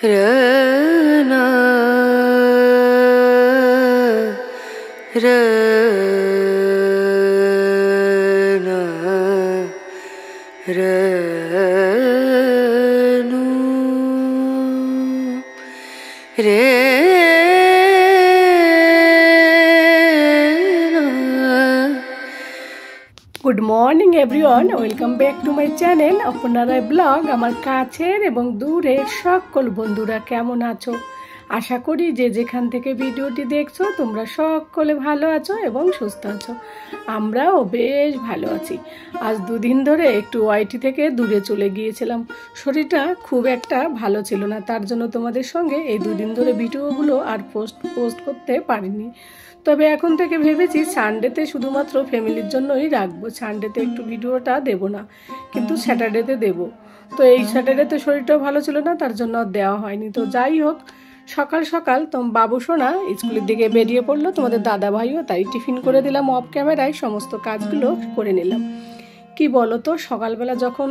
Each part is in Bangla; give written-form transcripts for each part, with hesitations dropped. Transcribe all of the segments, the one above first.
रना रना रनु रे good morning everyone welcome back to my channel अपनारा ब्लग आमार काछेर एबं दूरेर सकल बंधुरा केमन आछो आशा करी जे जेखान थेके भिडियोटी देखछो तोमरा सकले भालो आछो एबं सुस्थ आछो आमराओ बेश भालो आछि। आज दुदिन धरे एकटु ओआईटी थेके दूरे चले गियेछिलाम, शरीरटा खूब एकटा भालो छिलो ना, तार जोन्नो तोमादेर संगे एई दुदिन धरे भिडियोगुलो आर पोस्ट करते पारिनि। तबे एखन थेके भेबेछि सानडेते शुधुमात्र फैमिलिर जन्यई राखबो, सानडेते एकटु भिडियोटा देबो ना, किन्तु सैटारडेते देबो। तो एई सैटारडेते शरीरटाও भालो छिलो ना, तार जोन्नो देওয়া হয়নি। तो যাই হোক সকাল সকাল বাবু সোনা স্কুলের দিকে বেরিয়ে পড়লো, তোমাদের দাদা ভাইও তাই টিফিন করে দিলাম, অফ ক্যামেরায় সমস্ত কাজগুলো করে নিলাম। কি বলো তো, সকালবেলা যখন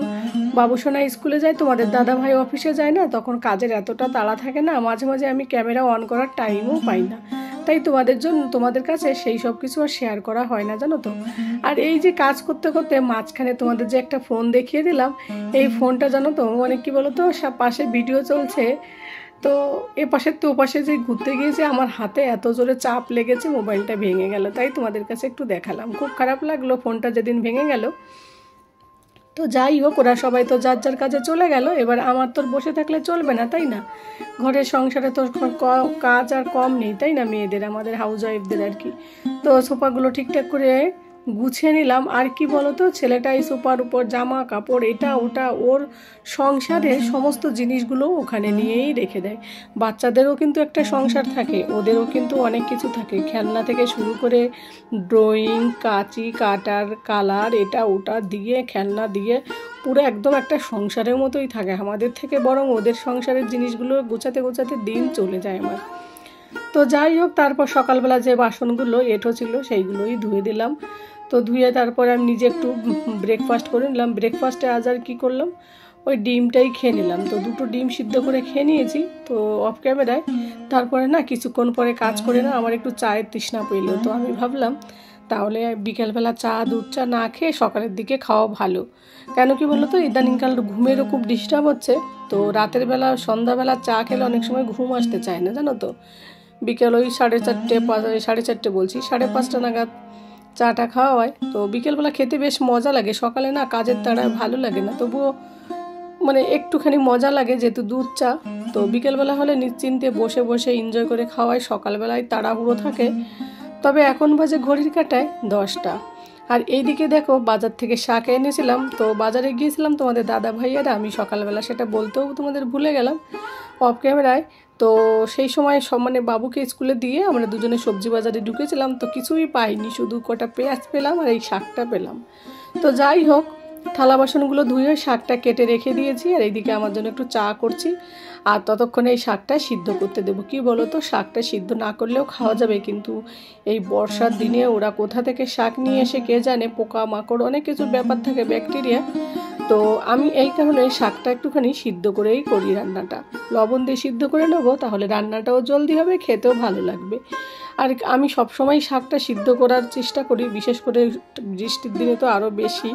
বাবু সোনা স্কুলে যায়, তোমাদের দাদা ভাই অফিসে যায় না, তখন কাজের এতটা তাড়া থাকে না, মাঝে মাঝে আমি ক্যামেরা অন করার টাইমও পাই না, তাই তোমাদের কাছে সেই সব কিছু আর শেয়ার করা হয় না, জানো তো। আর এই যে কাজ করতে করতে মাঝখানে তোমাদের যে একটা ফোন দেখিয়ে দিলাম, এই ফোনটা জানো তো মানে কি বলো তো, পাশে ভিডিও চলছে, তো এ পাশের তো ও পাশে যে ঘুরতে গিয়েছে, আমার হাতে এত জোরে চাপ লেগেছে মোবাইলটা ভেঙে গেল, তাই তোমাদের কাছে একটু দেখালাম। খুব খারাপ লাগলো ফোনটা যেদিন ভেঙে গেল। তো যাই হোক, ওরা সবাই তো যার যার কাজে চলে গেল, এবার আমার তোর বসে থাকলে চলবে না, তাই না। ঘরের সংসারে তো কাজ আর কম নেই, তাই না, মেয়েদের, আমাদের হাউস ওয়াইফদের আর কি। তো সোফাগুলো ঠিকঠাক করে গুছিয়ে নিলাম। আর কি বলতো, ছেলেটা এই সোফার উপর জামা কাপড় এটা ওটা ওর সংসারের সমস্ত জিনিসগুলো ওখানে নিয়েই রেখে দেয়। বাচ্চাদেরও কিন্তু একটা সংসার থাকে, ওদেরও কিন্তু অনেক কিছু থাকে, খেলনা থেকে শুরু করে ড্রয়িং, কাঁচি, কাটার, কালার, এটা ওটা দিয়ে, খেলনা দিয়ে পুরো একদম একটা সংসারের মতোই থাকে। আমাদের থেকে বরং ওদের সংসারের জিনিসগুলো গোছাতে গোছাতে দিন চলে যায় আমার। তো যাই হোক, তারপর সকালবেলা যে বাসনগুলো এঁটো ছিল সেইগুলোই ধুয়ে দিলাম। তো ধুয়ে তারপরে আমি নিজে একটু ব্রেকফাস্ট করে নিলাম। ব্রেকফাস্টে আজ আর কী করলাম, ওই ডিমটাই খেয়ে নিলাম। তো দুটো ডিম সিদ্ধ করে খেয়ে নিয়েছি তো অফ ক্যামেরায়। তারপরে না কিছুক্ষণ পরে কাজ করে না আমার একটু চায়ের তৃষ্ণা পেলো, তো আমি ভাবলাম তাহলে বিকেলবেলা চা দুধ চা না খেয়ে সকালের দিকে খাওয়া ভালো। কেন কি বলো তো, ইদানিংকাল ঘুমেরও খুব ডিস্টার্ব হচ্ছে, তো রাতের বেলা সন্ধ্যাবেলা চা খেলে অনেক সময় ঘুম আসতে চায় না, জানো তো। বিকেল ওই 4:30 বলছি 5:30 নাগাদ চাটা খাওয়া হয়। তো বিকেলবেলা খেতে বেশ মজা লাগে, সকালে না কাজের তাড়ায় ভালো লাগে না, তবুও মানে একটুখানি মজা লাগে যেহেতু দুধ চা। তো বিকেলবেলা হলে নিশ্চিন্তে বসে বসে এনজয় করে খাওয়ায়, সকালবেলায় তাড়াহুড়ো থাকে। তবে এখন বাজে ঘড়ির কাঁটায় 10টা। আর এইদিকে দেখো বাজার থেকে শাক এনেছিলাম, তো বাজারে গিয়েছিলাম তোমাদের দাদা ভাইয়েরা, আমি সকালবেলা সেটা বলতেও তোমাদের ভুলে গেলাম অফ ক্যামেরায়। তো সেই সময় সব মানে বাবুকে স্কুলে দিয়ে আমরা দুজনে সবজি বাজারে ঢুকেছিলাম, তো কিছুই পাইনি, শুধু কটা পেঁয়াজ পেলাম আর এই শাকটা পেলাম। তো যাই হোক, থালা বাসনগুলো ধুয়ে শাকটা কেটে রেখে দিয়েছি, আর এইদিকে আমার জন্য একটু চা করছি, আর ততক্ষণে এই শাকটা সিদ্ধ করতে দেবো। কি বলো তো, শাকটা সিদ্ধ না করলেও খাওয়া যাবে, কিন্তু এই বর্ষার দিনে ওরা কোথা থেকে শাক নিয়ে এসে কে জানে, পোকা মাকড় অনেক কিছুর ব্যাপার থাকে, ব্যাকটেরিয়া। তো আমি এই কারণে শাকটা একটুখানি সিদ্ধ করেই করি রান্নাটা, লবণ দিয়ে সিদ্ধ করে নেবো, তাহলে রান্নাটাও জলদি হবে, খেতেও ভালো লাগবে। আর আমি সবসময় শাকটা সিদ্ধ করার চেষ্টা করি, বিশেষ করে বৃষ্টির দিনে তো আরও বেশি।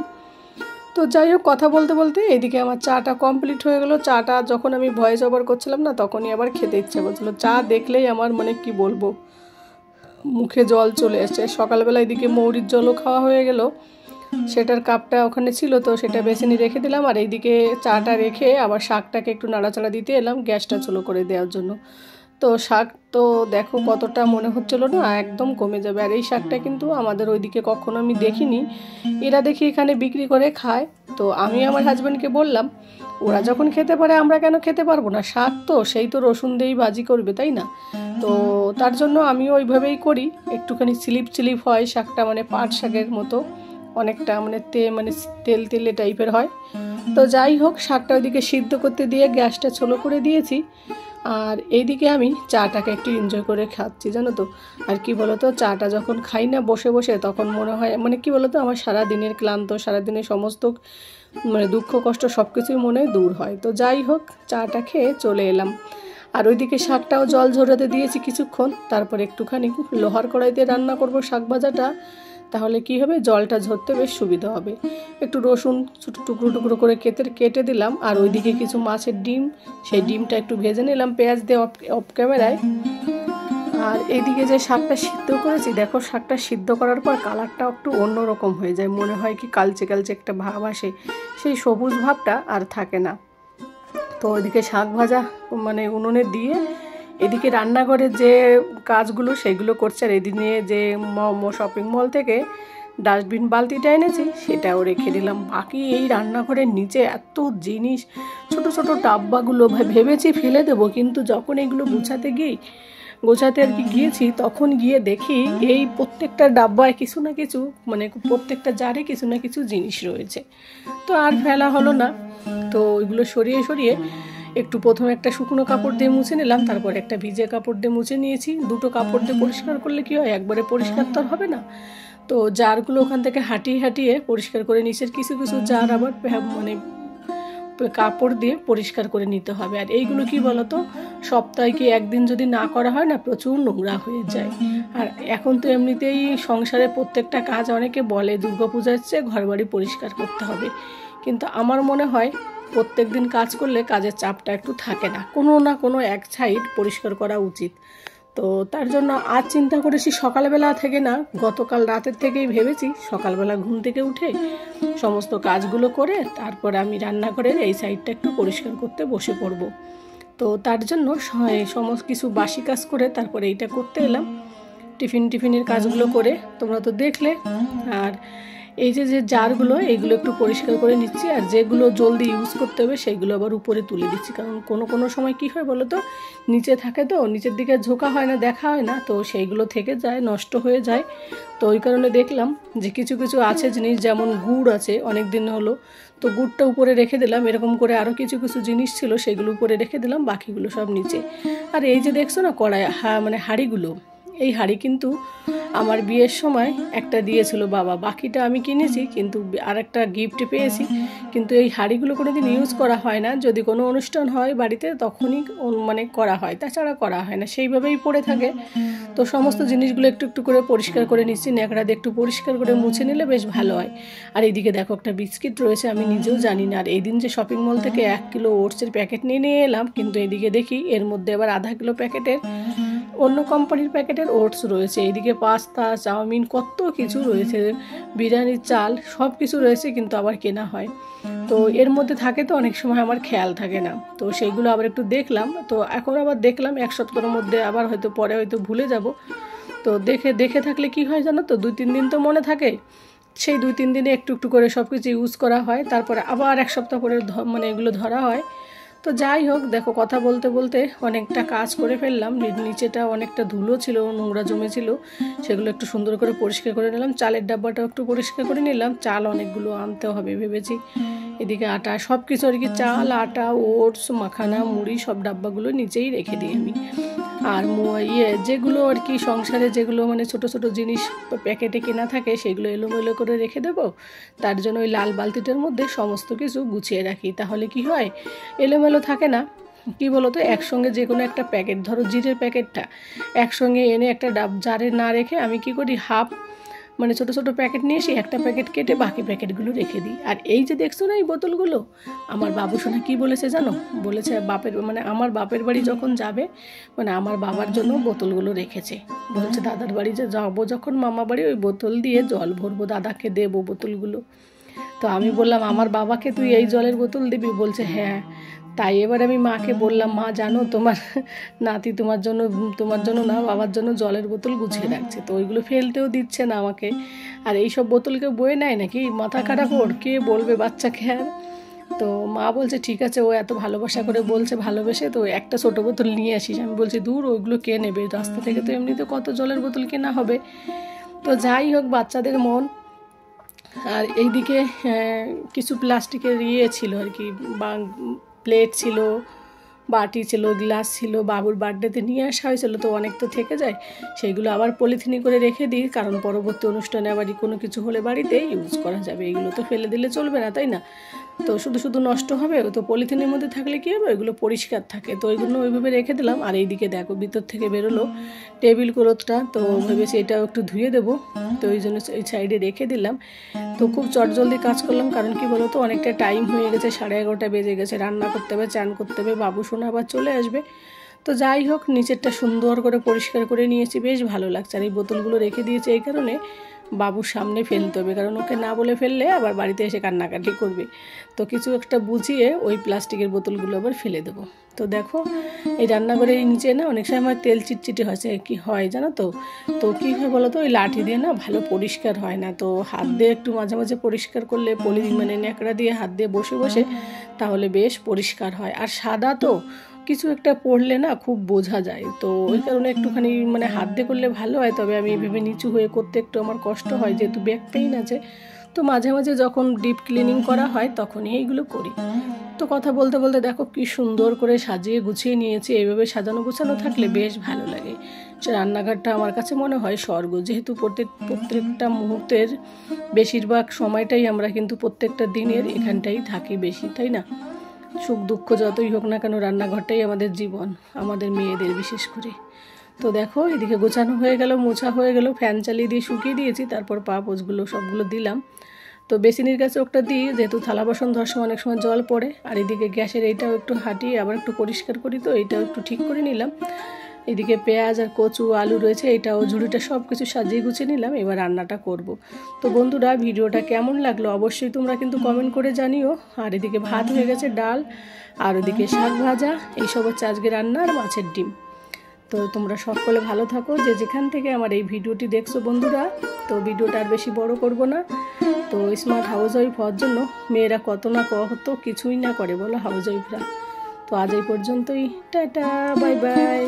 তো যাই হোক, কথা বলতে বলতে এদিকে আমার চাটা কমপ্লিট হয়ে গেলো। চাটা যখন আমি ভয়েস ওভার করছিলাম না, তখনই আবার খেতে ইচ্ছা করছিলো। চা দেখলেই আমার মানে কি বলবো, মুখে জল চলে আসছে। সকালবেলা এদিকে মৌরির জলও খাওয়া হয়ে গেল, সেটার কাপটা ওখানে ছিল, তো সেটা বেসিনে রেখে দিলাম। আর এইদিকে চাটা রেখে আবার শাকটাকে একটু নাড়াচাড়া দিতে এলাম গ্যাসটা চলো করে দেওয়ার জন্য। তো শাক তো দেখো কতটা মনে হচ্ছিলো না একদম কমে যাবে। আর এই শাকটা কিন্তু আমাদের ওইদিকে কখনো আমি দেখিনি, এরা দেখি এখানে বিক্রি করে খায়। তো আমি আমার হাজব্যান্ডকে বললাম, ওরা যখন খেতে পারে আমরা কেন খেতে পারবো না, শাক তো সেই তো রসুন দিয়েই ভাজি করবে, তাই না। তো তার জন্য আমিও ওইভাবেই করি, একটুখানি স্লিপ হয় শাকটা, মানে পাট শাকের মতো অনেকটা মানে তেল তেলে টাইপের হয়। তো যাই হোক, শাকটা ওইদিকে সিদ্ধ করতে দিয়ে গ্যাসটা ছোলো করে দিয়েছি, আর এইদিকে আমি চাটাকে একটু এনজয় করে খাচ্ছি, জানো তো। আর কি বলো তো, চাটা যখন খাই না বসে বসে, তখন মনে হয় মানে কি বলো তো, আমার সারা দিনের ক্লান্ত, সারাদিনের সমস্ত মানে দুঃখ কষ্ট সব কিছুই মনে হয় দূর হয়। তো যাই হোক, চাটা খেয়ে চলে এলাম। আর ওইদিকে শাকটাও জল ঝরাতে দিয়েছি কিছুক্ষণ, তারপর একটুখানি লোহার কড়াইতে রান্না করব শাক ভাজাটা, তাহলে কি হবে জলটা ঝরতে বেশ সুবিধা হবে। একটু রসুন ছোটো টুকরো টুকরো করে কেটে দিলাম, আর ওইদিকে কিছু মাছের ডিম, সেই ডিমটা একটু ভেজে নিলাম পেঁয়াজ দিয়ে অফ ক্যামেরায়। আর এইদিকে যে শাকটা সিদ্ধ করেছি, দেখো শাকটা সিদ্ধ করার পর কালারটা একটু অন্যরকম হয়ে যায়, মনে হয় কি কালচে কালচে একটা ভাব আসে, সেই সবুজ ভাবটা আর থাকে না। তো ওইদিকে শাক ভাজা মানে উনুনে দিয়ে এদিকে রান্নাঘরের যে কাজগুলো সেগুলো করছে, আর এদিনে যে শপিং মল থেকে ডাস্টবিন বালতিটা এনেছি সেটাও রেখে দিলাম। বাকি এই রান্নাঘরের নিচে এত জিনিস, ছোট ছোট ডাব্বাগুলো ভেবেছি ফেলে দেবো, কিন্তু যখন এগুলো গোছাতে আর কি গিয়েছি, তখন গিয়ে দেখি এই প্রত্যেকটা ডাব্বায় কিছু না কিছু মানে প্রত্যেকটা জারে কিছু না কিছু জিনিস রয়েছে। তো আর ফেলা হলো না। তো ওইগুলো সরিয়ে একটু প্রথমে একটা শুকনো কাপড় দিয়ে মুছে নিলাম, তারপর একটা ভিজে কাপড় দিয়ে মুছে নিয়েছি। দুটো কাপড় দিয়ে পরিষ্কার করলে কি হয়, একবারে পরিষ্কার তো হবে না। তো জারগুলো ওখান থেকে হাঁটিয়ে পরিষ্কার করে নিচের কিছু কিছু জার আবার মানে কাপড় দিয়ে পরিষ্কার করে নিতে হবে। আর এইগুলো কি বলতো, সপ্তাহে কি একদিন যদি না করা হয় না, প্রচুর নোংরা হয়ে যায়। আর এখন তো এমনিতেই সংসারে প্রত্যেকটা কাজ অনেকে বলে দুর্গাপূজার চেয়ে ঘরবাড়ি পরিষ্কার করতে হবে, কিন্তু আমার মনে হয় প্রত্যেক দিন কাজ করলে কাজের চাপটা একটু থাকে না, কোনো না কোনো এক সাইড পরিষ্কার করা উচিত। তো তার জন্য আজ চিন্তা করেছি সকালবেলা থেকে না, গতকাল রাতের থেকেই ভেবেছি সকালবেলা ঘুম থেকে উঠে সমস্ত কাজগুলো করে তারপর আমি রান্নাঘরের এই সাইডটা একটু পরিষ্কার করতে বসে পড়ব। তো তার জন্য সমস্ত কিছু বাসি কাজ করে তারপরে এইটা করতে এলাম, টিফিনের কাজগুলো করে তোমরা তো দেখলে। আর এই যে জারগুলো এইগুলো একটু পরিষ্কার করে নিচ্ছি, আর যেগুলো জলদি ইউজ করতে হবে সেইগুলো আবার উপরে তুলে দিচ্ছি, কারণ কোনো সময় কি হয় বলো তো, নিচে থাকে তো নিচের দিকে ঝোঁকা হয় না, দেখা হয় না, তো সেইগুলো থেকে যায়, নষ্ট হয়ে যায়। তো ওই কারণে দেখলাম যে কিছু কিছু আছে জিনিস, যেমন গুড় আছে অনেক দিন হলো, তো গুড়টা উপরে রেখে দিলাম, এরকম করে আরও কিছু কিছু জিনিস ছিল সেগুলো উপরে রেখে দিলাম, বাকিগুলো সব নিচে। আর এই যে দেখছো না কড়াই মানে হাঁড়িগুলো, এই হাঁড়ি কিন্তু আমার বিয়ের সময় একটা দিয়েছিল বাবা, বাকিটা আমি কিনেছি, কিন্তু আর একটা গিফট পেয়েছি। কিন্তু এই হাঁড়িগুলো কোনোদিন ইউজ করা হয় না, যদি কোনো অনুষ্ঠান হয় বাড়িতে তখনই মানে করা হয়, তাছাড়া করা হয় না, সেইভাবেই পড়ে থাকে। তো সমস্ত জিনিসগুলো একটু একটু করে পরিষ্কার করে নিচ্ছি, ন্যাকড়া দিয়ে একটু পরিষ্কার করে মুছে নিলে বেশ ভালো হয়। আর এইদিকে দেখো একটা বিস্কিট রয়েছে, আমি নিজেও জানি না। আর এই দিন যে শপিং মল থেকে 1 কিলো ওটসের প্যাকেট নিয়ে এলাম, কিন্তু এইদিকে দেখি এর মধ্যে আবার আধা কিলো প্যাকেটের অন্য কোম্পানির প্যাকেটের ওটস রয়েছে, এইদিকে পাস্তা চাউমিন কত কিছু রয়েছে, বিরিয়ানির চাল সব কিছু রয়েছে, কিন্তু আবার কেনা হয়। তো এর মধ্যে থাকে তো অনেক সময় আমার খেয়াল থাকে না, তো সেইগুলো আবার একটু দেখলাম। তো এখন আবার দেখলাম 1 সপ্তাহের মধ্যে আবার হয়তো পরে হয়তো ভুলে যাব। তো দেখে থাকলে কি হয় জানো তো, 2-3 দিন তো মনে থাকে, সেই 2-3 দিনে একটু একটু করে সব কিছু ইউজ করা হয়, তারপরে আবার 1 সপ্তাহ পরে মানে এগুলো ধরা হয়। তো যাই হোক, দেখো কথা বলতে বলতে অনেকটা কাজ করে ফেললাম। নিচেটা অনেকটা ধুলো ছিল, নোংরা জমেছিল, সেগুলো একটু সুন্দর করে পরিষ্কার করে নিলাম। চালের ডাব্বাটাও একটু পরিষ্কার করে নিলাম, চাল অনেকগুলো আনতে হবে ভেবেছি। এদিকে আটা সব কিছু আর কি, চাল আটা ওটস মাখানা মুড়ি সব ডাব্বাগুলো নিচেই রেখে দিই আমি। আর যেগুলো আর কি সংসারে যেগুলো মানে ছোট ছোট জিনিস প্যাকেটে কেনা থাকে সেগুলো এলোমেলো করে রেখে দেবো, তার জন্য ওই লাল বালতিটার মধ্যে সমস্ত কিছু গুছিয়ে রাখি, তাহলে কি হয় এলোমেলো থাকে না। কি বলো তো, একসঙ্গে যে কোনো একটা প্যাকেট, ধরো জিরের প্যাকেটটা একসঙ্গে এনে একটা জারে না রেখে আমি কি করি, হাফ মানে ছোট ছোট প্যাকেট নিয়ে এসে একটা প্যাকেট কেটে বাকি প্যাকেটগুলো রেখে দিই। আর এই যে দেখছো না এই বোতলগুলো, আমার বাবু সোনা কী বলেছে জানো, বলেছে আমার বাপের বাড়ি যখন যাবে মানে আমার বাবার জন্য বোতলগুলো রেখেছে, বলছে দাদার বাড়ি যে যাবো যখন মামা বাড়ি ওই বোতল দিয়ে জল ভরবো, দাদাকে দেবো বোতলগুলো। তো আমি বললাম আমার বাবাকে তুই এই জলের বোতল দিবি, বলছে হ্যাঁ। তাই এবার আমি মাকে বললাম, মা জানো তোমার নাতি তোমার জন্য না বাবার জন্য জলের বোতল গুছিয়ে রাখছে, তো ওইগুলো ফেলতেও দিচ্ছে না আমাকে। আর এইসব বোতলকে বয়ে নেয় নাকি, মাথা খারাপ ওর, কে বলবে বাচ্চাকে। আর তো মা বলছে ঠিক আছে, ও এত ভালোবাসা করে বলছে, ভালোবেসে তো একটা ছোটো বোতল নিয়ে আসিস। আমি বলছি দূর, ওইগুলো কে নেবে, রাস্তা থেকে তো এমনিতে কত জলের বোতল কেনা হবে। তো যাই হোক, বাচ্চাদের মন। আর এইদিকে কিছু প্লাস্টিকের ছিল আর কি, প্লেট ছিল, বাটি ছিল, গ্লাস ছিল, বাবুর বার্থডেতে নিয়ে আসা হয়েছিল, তো অনেক তো থেকে যায়, সেইগুলো আবার পলিথিনে করে রেখে দিই, কারণ পরবর্তী অনুষ্ঠানে আবার কোনো কিছু হলে বাড়িতে ইউজ করা যাবে, এগুলো তো ফেলে দিলে চলবে না, তাই না। তো শুধু শুধু নষ্ট হবে, তো পলিথিনের মধ্যে থাকলে কী হবে, ওইগুলো পরিষ্কার থাকে। তো ওইগুলো ওইভাবে রেখে দিলাম। আর এইদিকে দেখো ভিতর থেকে বেরোলো টেবিল ক্লথটা, তো ভেবেছি এটাও একটু ধুয়ে দেবো, তো ওই জন্য এই সাইডে রেখে দিলাম। তো খুব চটজলদি কাজ করলাম, কারণ কি বলো তো, অনেকটা টাইম হয়ে গেছে, 11:30 বেজে গেছে, রান্না করতে হবে, চান করতে হবে, বাবু সোনা আবার চলে আসবে। তো যাই হোক, নিচেরটা সুন্দর করে পরিষ্কার করে নিয়েছি, বেশ ভালো লাগছে। আর এই বোতলগুলো রেখে দিয়েছি এই কারণে, বাবুর সামনে ফেলতে হবে, কারণ ওকে না বলে ফেললে আবার বাড়িতে এসে কান্নাকাটি করবে। তো কিছু একটা বুঝিয়ে ওই প্লাস্টিকের বোতলগুলো আবার ফেলে দেবো। তো দেখো এই রান্নাঘরের নিচে না অনেক সময় আমার তেল চিটচিটে হয়েছে, কি হয় জানো তো, তো কী হয় বলো তো, ওই লাঠি দিয়ে না ভালো পরিষ্কার হয় না। তো হাত দিয়ে একটু মাঝে মাঝে পরিষ্কার করলে, মানে ন্যাকড়া দিয়ে হাত দিয়ে বসে বসে, তাহলে বেশ পরিষ্কার হয়। আর সাদা তো কিছু একটা পড়লে না খুব বোঝা যায়, তো ওই কারণে একটুখানি মানে হাত দিয়ে করলে ভালো হয়। তবে আমি এইভাবে নিচু হয়ে করতে একটু আমার কষ্ট হয়, যেহেতু ব্যাক পেইন আছে। তো মাঝে মাঝে যখন ডিপ ক্লিনিং করা হয় তখনই এইগুলো করি। তো কথা বলতে বলতে দেখো কি সুন্দর করে সাজিয়ে গুছিয়ে নিয়েছি। এইভাবে সাজানো গোছানো থাকলে বেশ ভালো লাগে। সে রান্নাঘরটা আমার কাছে মনে হয় স্বর্গ, যেহেতু প্রত্যেকটা মুহূর্তের বেশিরভাগ সময়টাই আমরা কিন্তু প্রত্যেকটা দিনের এখানটাই থাকি বেশি, তাই না? সুখ দুঃখ যতই হোক না কেন, রান্নাঘরটাই আমাদের জীবন, আমাদের মেয়েদের বিশেষ করে। তো দেখো এদিকে গোছানো হয়ে গেল, মোছা হয়ে গেল, ফ্যান চালিয়ে দিয়ে শুকিয়ে দিয়েছি, তারপর পা পোছগুলো সবগুলো দিলাম। তো বেসিনের কাছে ওটা দিই, যেহেতু থালা বাসন ধোয়ার সময় অনেক সময় জল পড়ে। আর এদিকে গ্যাসের এইটাও একটু হাঁটিয়ে আবার একটু পরিষ্কার করি, তো এইটাও একটু ঠিক করে নিলাম। এদিকে পেঁয়াজ আর কচু আলু রয়েছে, এটাও ঝুড়িটা সব কিছু সাজিয়ে গুছিয়ে নিলাম। এবার রান্নাটা করব। তো বন্ধুরা ভিডিওটা কেমন লাগলো অবশ্যই তোমরা কিন্তু কমেন্ট করে জানিও। আর এদিকে ভাত হয়ে গেছে, ডাল, আর ওদিকে শাক ভাজা, এইসব হচ্ছে আজকে রান্না, আর মাছের ডিম। তো তোমরা সকলে ভালো থাকো, যে যেখান থেকে আমার এই ভিডিওটি দেখছো বন্ধুরা। তো ভিডিওটা আর বেশি বড় করব না। তো স্মার্ট হাউস ওয়াইফ হওয়ার জন্য মেয়েরা কত না কত কিছুই না করে বলো হাউস ওয়াইফরা। তো আজ এই পর্যন্তই, টাটা, বাই বাই।